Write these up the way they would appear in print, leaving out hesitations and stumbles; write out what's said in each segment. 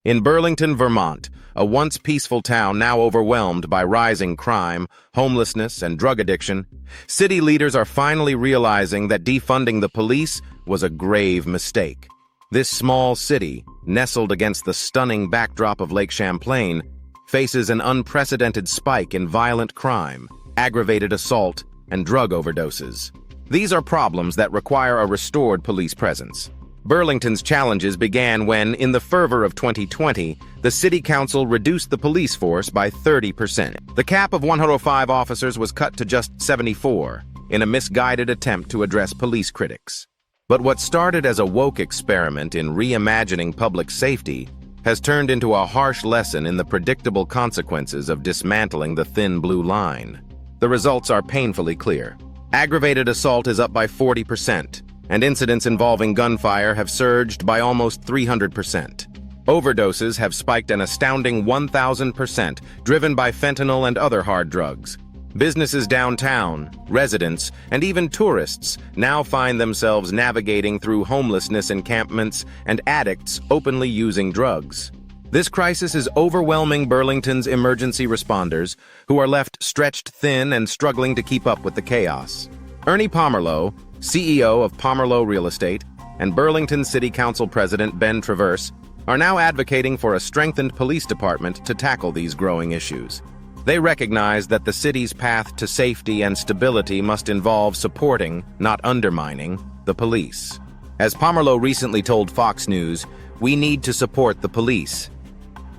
In Burlington, Vermont, a once peaceful town now overwhelmed by rising crime, homelessness, and drug addiction, city leaders are finally realizing that defunding the police was a grave mistake. This small city, nestled against the stunning backdrop of Lake Champlain, faces an unprecedented spike in violent crime, aggravated assault, and drug overdoses. These are problems that require a restored police presence. Burlington's challenges began when, in the fervor of 2020, the city council reduced the police force by 30%. The cap of 105 officers was cut to just 74, in a misguided attempt to address police critics. But what started as a woke experiment in reimagining public safety has turned into a harsh lesson in the predictable consequences of dismantling the thin blue line. The results are painfully clear. Aggravated assault is up by 40%. And incidents involving gunfire have surged by almost 300%. Overdoses have spiked an astounding 1,000%, driven by fentanyl and other hard drugs. Businesses downtown, residents, and even tourists now find themselves navigating through homelessness encampments and addicts openly using drugs. This crisis is overwhelming Burlington's emergency responders, who are left stretched thin and struggling to keep up with the chaos. Ernie Pomerleau, CEO of Pomerleau Real Estate, and Burlington City Council President Ben Traverse are now advocating for a strengthened police department to tackle these growing issues. They recognize that the city's path to safety and stability must involve supporting, not undermining, the police. As Pomerleau recently told Fox News, "We need to support the police."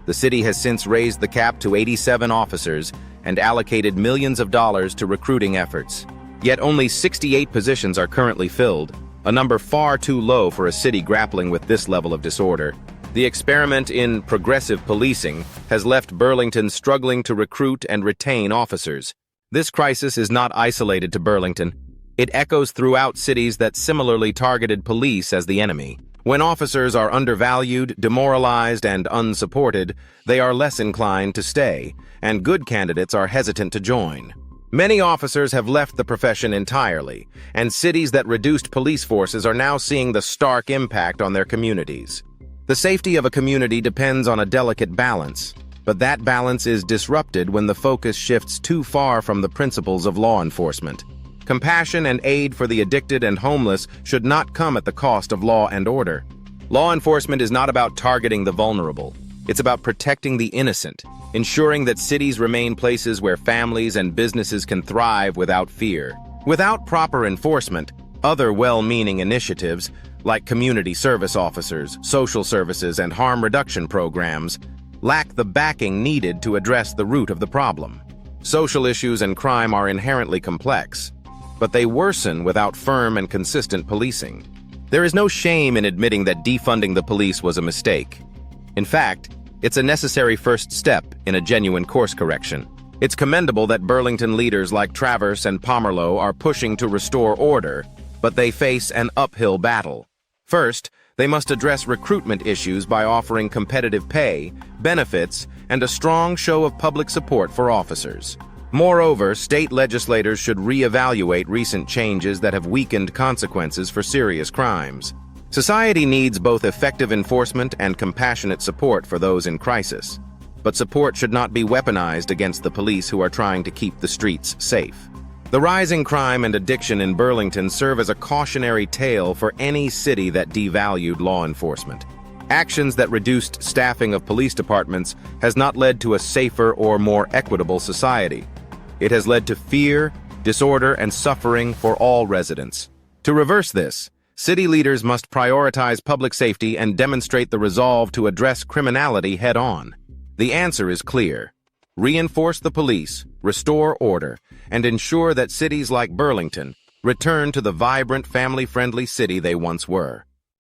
The city has since raised the cap to 87 officers and allocated millions of dollars to recruiting efforts. Yet only 68 positions are currently filled, a number far too low for a city grappling with this level of disorder. The experiment in progressive policing has left Burlington struggling to recruit and retain officers. This crisis is not isolated to Burlington. It echoes throughout cities that similarly targeted police as the enemy. When officers are undervalued, demoralized, and unsupported, they are less inclined to stay, and good candidates are hesitant to join. Many officers have left the profession entirely, and cities that reduced police forces are now seeing the stark impact on their communities. The safety of a community depends on a delicate balance, but that balance is disrupted when the focus shifts too far from the principles of law enforcement. Compassion and aid for the addicted and homeless should not come at the cost of law and order. Law enforcement is not about targeting the vulnerable. It's about protecting the innocent, ensuring that cities remain places where families and businesses can thrive without fear. Without proper enforcement, other well-meaning initiatives, like community service officers, social services, and harm reduction programs, lack the backing needed to address the root of the problem. Social issues and crime are inherently complex, but they worsen without firm and consistent policing. There is no shame in admitting that defunding the police was a mistake. In fact, it's a necessary first step in a genuine course correction. It's commendable that Burlington leaders like Traverse and Pomerleau are pushing to restore order, but they face an uphill battle. First, they must address recruitment issues by offering competitive pay, benefits, and a strong show of public support for officers. Moreover, state legislators should reevaluate recent changes that have weakened consequences for serious crimes. Society needs both effective enforcement and compassionate support for those in crisis. But support should not be weaponized against the police who are trying to keep the streets safe. The rising crime and addiction in Burlington serve as a cautionary tale for any city that devalued law enforcement. Actions that reduced staffing of police departments has not led to a safer or more equitable society. It has led to fear, disorder, and suffering for all residents. To reverse this, city leaders must prioritize public safety and demonstrate the resolve to address criminality head-on. The answer is clear. Reinforce the police, restore order, and ensure that cities like Burlington return to the vibrant, family-friendly city they once were.